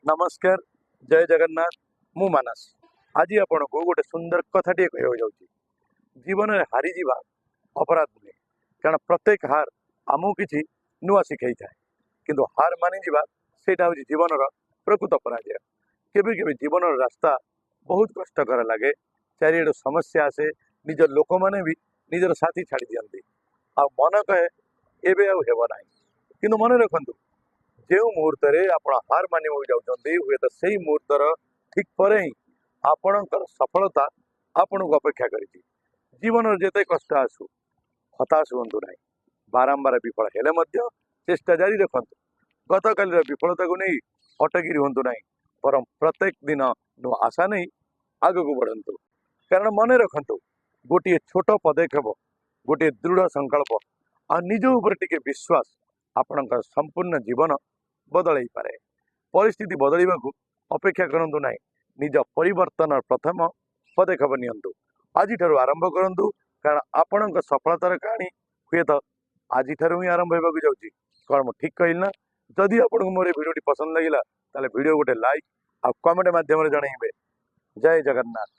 नमस्कार जय जगन्नाथ मु मानस आज आपण को गोटे सुंदर कथाटे कह जीवन में हारी जा अपराध नुहे कारण प्रत्येक हार आमको किसी नुआ शिखाई थाए किंतु हार मानि जाटा हूँ जीवन प्रकृत पराजय केबे केबे जीवन रास्ता बहुत कष्टकर लगे चारिड़ समस्या आसे निज लोक मैंने भी निजर साथी छाड़ी दियंती आ मन कहे एबे आउ हेब नाही किंतु मन रखंतु जो मुहूर्त आप हार मानिबा जाऊँगी हुए तो से मुहूर्तर ठीक पर ही आपणकर सफलता आपण को अपेक्षा कर जीवन जिते कष्ट आसू हताश हूँ ना बारंबार विफल हेले चेष्टा जारी रखंतु गत काल विफलता को नहीं अटकी रुहतु ना बर प्रत्येक दिन नुआ आशा नहीं आग को बढ़ंतु कारण मन रखंतु गोटे छोट पदक्षेप गोटे दृढ़ संकल्प आ निज उपर टिके विश्वास आपणकर संपूर्ण जीवन बदल पारे परिस्थिति बदलवा अपेक्षा करूँ ना निज परिवर्तन प्रथम पदक्षेप नियंतु आज आरंभ करूँ कारण आपण सफलतार कहानी हुए तो आज ही आरंभ होगा जाऊँगी कौन मुझे ठीक कहली ना जदि आपको मोर भिडियो पसंद लगे भिडियो गोटे लाइक आ कमेंट मध्यम जनइबे जय जगन्नाथ।